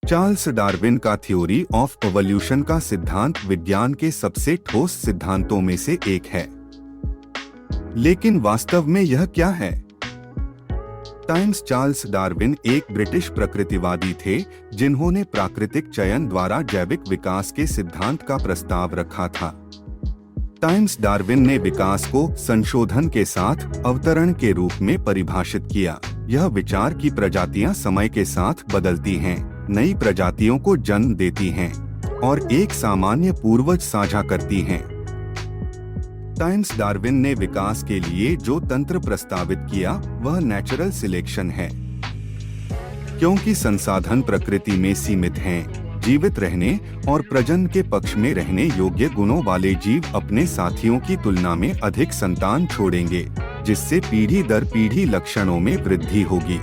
Charles Darwin का theory of evolution का सिद्धांत विज्ञान के सबसे ठोस सिद्धांतों में से एक है। लेकिन वास्तव में यह क्या है? चार्ल्स डार्विन एक ब्रिटिश प्रकृतिवादी थे जिन्होंने प्राकृतिक चयन द्वारा जैविक विकास के सिद्धांत का प्रस्ताव रखा था। डार्विन ने विकास को संशोधन के साथ अवतरण के रूप में परिभाषित किया। यह विचार कि प्रजातियां समय के साथ बदलती हैं, नई प्रजातियों को जन्म देती हैं और एक सामान्य पूर्वज साझा करती हैं। डार्विन ने विकास के लिए जो तंत्र प्रस्तावित किया वह नेचुरल सिलेक्शन है। क्योंकि संसाधन प्रकृति में सीमित हैं, जीवित रहने और प्रजनन के पक्ष में रहने योग्य गुणों वाले जीव अपने साथियों की तुलना में अधिक संतान छोड़ेंगे, जिससे पीढ़ी दर पीढ़ी लक्षणों में वृद्धि होगी।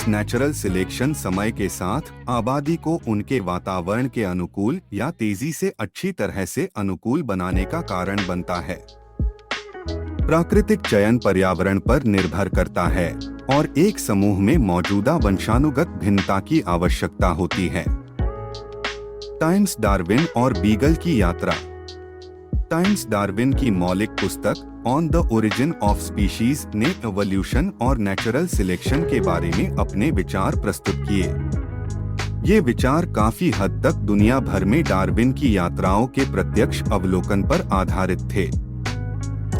नेचुरल सिलेक्शन समय के साथ आबादी को उनके वातावरण के अनुकूल या तेजी से अच्छी तरह से अनुकूल बनाने का कारण बनता है। प्राकृतिक चयन पर्यावरण पर निर्भर करता है और एक समूह में मौजूदा वंशानुगत भिन्नता की आवश्यकता होती है। डार्विन और बीगल की यात्रा। डार्विन की मौलिक पुस्तक on the origin of species ने इवोल्यूशन और नेचुरल सिलेक्शन के बारे में अपने विचार प्रस्तुत किए। ये विचार काफी हद तक दुनिया भर में डार्विन की यात्राओं के प्रत्यक्ष अवलोकन पर आधारित थे।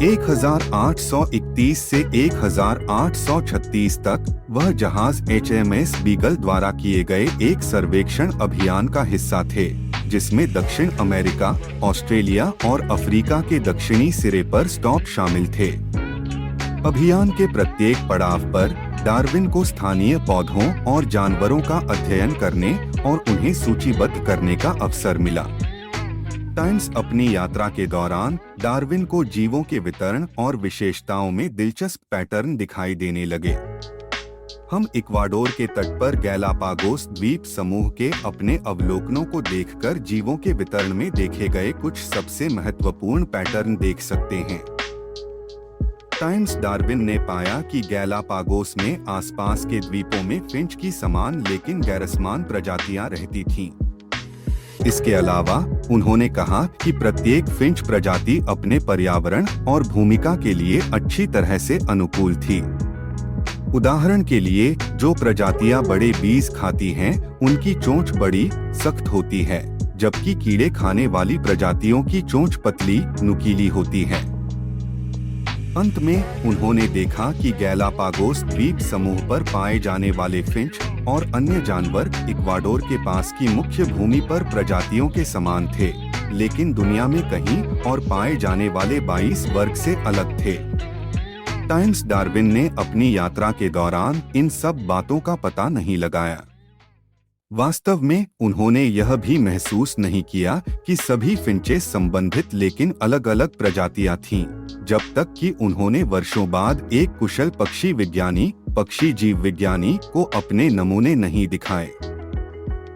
1831 से 1836 तक वह जहाज HMS बीगल द्वारा किए गए एक सर्वेक्षण अभियान का हिस्सा थे, जिसमें दक्षिण अमेरिका, ऑस्ट्रेलिया और अफ्रीका के दक्षिणी सिरे पर स्टॉप शामिल थे। अभियान के प्रत्येक पड़ाव पर डार्विन को स्थानीय पौधों और जानवरों का अध्ययन करने और उन्हें सूचीबद्ध करने का अवसर मिला। अपनी यात्रा के दौरान डार्विन को जीवों के वितरण और विशेषताओं में दिलचस्प पैटर्न दिखाई देने लगे। हम इक्वाडोर के तट पर गैलापागोस द्वीप समूह के अपने अवलोकनों को देखकर जीवों के वितरण में देखे गए कुछ सबसे महत्वपूर्ण पैटर्न देख सकते हैं। डार्विन ने पाया कि गैलापागोस में आसपास के द्वीपों में फिंच की समान लेकिन गैरसमान प्रजातियां रहती थीं। इसके अलावा उन्होंने कहा कि प्रत्येक फिंच प्रजाति अपने पर्यावरण और भूमिका के लिए अच्छी तरह से अनुकूल थी। उदाहरण के लिए, जो प्रजातियां बड़े बीज खाती हैं, उनकी चोंच बड़ी सख्त होती है, जबकि कीड़े खाने वाली प्रजातियों की चोंच पतली नुकीली होती है। अंत में उन्होंने देखा कि गैलापागोस द्वीप समूह पर पाए जाने वाले फिंच और अन्य जानवर इक्वाडोर के पास की मुख्य भूमि पर प्रजातियों के समान थे, लेकिन दुनिया में कहीं और पाए जाने वाले 22 वर्ग से अलग थे। डार्विन ने अपनी यात्रा के दौरान इन सब बातों का पता नहीं लगाया। वास्तव में उन्होंने यह भी महसूस नहीं किया कि सभी फिंचेस संबंधित लेकिन अलग अलग प्रजातियां थीं, जब तक कि उन्होंने वर्षों बाद एक कुशल पक्षी जीव विज्ञानी को अपने नमूने नहीं दिखाए।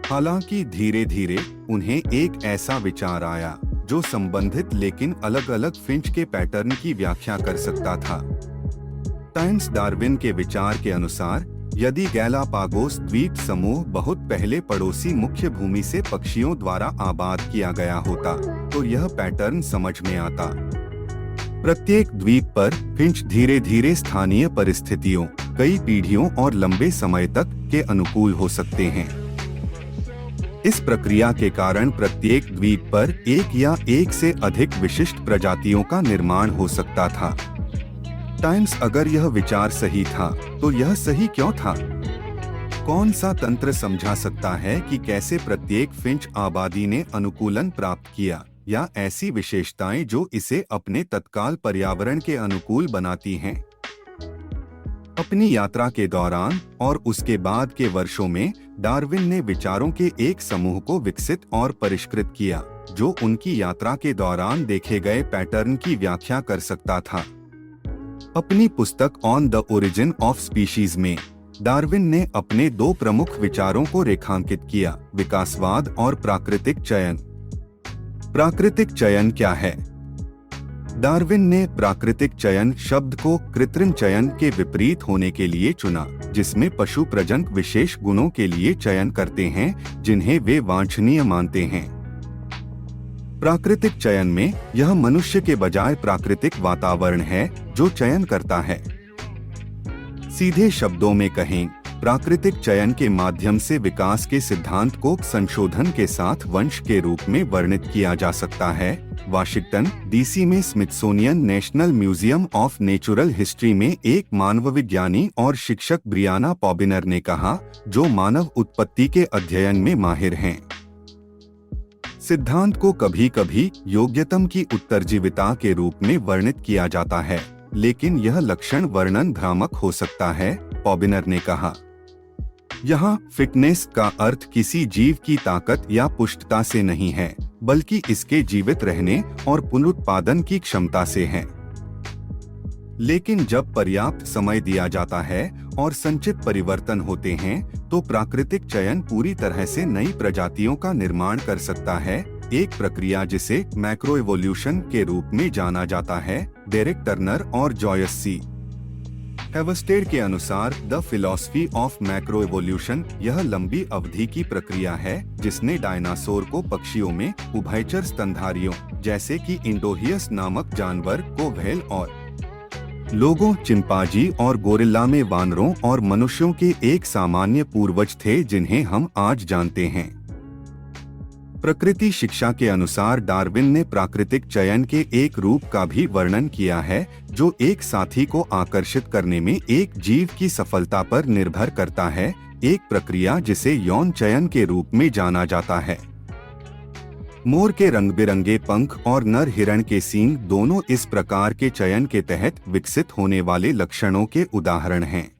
हालांकि धीरे धीरे उन्हें एक ऐसा विचार आया जो संबंधित लेकिन अलग अलग फिंच के पैटर्न की व्याख्या कर सकता था। डार्विन के विचार के अनुसार, यदि गैलापागोस द्वीप समूह बहुत पहले पड़ोसी मुख्य भूमि से पक्षियों द्वारा आबाद किया गया होता, तो यह पैटर्न समझ में आता। प्रत्येक द्वीप पर फिंच धीरे धीरे स्थानीय परिस्थितियों, कई पीढ़ियों और लंबे समय तक के अनुकूल हो सकते हैं। इस प्रक्रिया के कारण प्रत्येक द्वीप पर एक या एक से अधिक विशिष्ट प्रजातियों का निर्माण हो सकता था। अगर यह विचार सही था, तो यह सही क्यों था? कौन सा तंत्र समझा सकता है कि कैसे प्रत्येक फिंच आबादी ने अनुकूलन प्राप्त किया, या ऐसी विशेषताएं जो इसे अपने तत्काल पर्यावरण के अनुकूल बनाती हैं? अपनी यात्रा के दौरान और उसके बाद के वर्षों में डार्विन ने विचारों के एक समूह को विकसित और परिष्कृत किया, जो उनकी यात्रा के दौरान देखे गए पैटर्न की व्याख्या कर सकता था। अपनी पुस्तक on the origin of species में डार्विन ने अपने दो प्रमुख विचारों को रेखांकित किया, विकासवाद और प्राकृतिक चयन। प्राकृतिक चयन क्या है? डार्विन ने प्राकृतिक चयन शब्द को कृत्रिम चयन के विपरीत होने के लिए चुना, जिसमें पशु प्रजनक विशेष गुणों के लिए चयन करते हैं जिन्हें वे वांछनीय मानते हैं। प्राकृतिक चयन में यह मनुष्य के बजाय प्राकृतिक वातावरण है जो चयन करता है। सीधे शब्दों में कहें, प्राकृतिक चयन के माध्यम से विकास के सिद्धांत को संशोधन के साथ वंश के रूप में वर्णित किया जा सकता है। वाशिंगटन डीसी में Smithsonian national museum of natural history में एक मानवविज्ञानी और शिक्षक ब्रियाना पॉबिनर ने कहा, जो मानव उत्पत्ति के अध्ययन में माहिर हैं। सिद्धांत को कभी कभी योग्यतम की उत्तरजीविता के रूप में वर्णित किया जाता है, लेकिन यह लक्षण वर्णन भ्रामक हो सकता है, पॉबिनर ने कहा। यहाँ फिटनेस का अर्थ किसी जीव की ताकत या पुष्टता से नहीं है, बल्कि इसके जीवित रहने और पुनरुत्पादन की क्षमता से है। लेकिन जब पर्याप्त समय दिया जाता है और संचित परिवर्तन होते हैं, तो प्राकृतिक चयन पूरी तरह से नई प्रजातियों का निर्माण कर सकता है, एक प्रक्रिया जिसे मैक्रोइवोल्यूशन के रूप में जाना जाता है। डेरेक टर्नर और जॉयस सी हेवस्टेड के अनुसार द फिलॉसफी ऑफ मैक्रोइवोल्यूशन यह लंबी अवधि की प्रक्रिया है जिसने डायनासोर को पक्षियों में उभयचर स्तनधारियों जैसे कि इंडोहियस नामक जानवर को व्हेल और लोगों, चिंपांजी और गोरिल्ला में वानरों और मनुष्यों के एक सामान्य पूर्वज थे जिन्हें हम आज जानते हैं। प्रकृति शिक्षा के अनुसार डार्विन ने प्राकृतिक चयन के एक रूप का भी वर्णन किया है जो एक साथी को आकर्षित करने में एक जीव की सफलता पर निर्भर करता है, एक प्रक्रिया जिसे यौन चयन के रूप में जाना जाता है। मोर के रंग बिरंगे पंख और नर हिरण के सींग दोनों इस प्रकार के चयन के तहत विकसित होने वाले लक्षणों के उदाहरण हैं।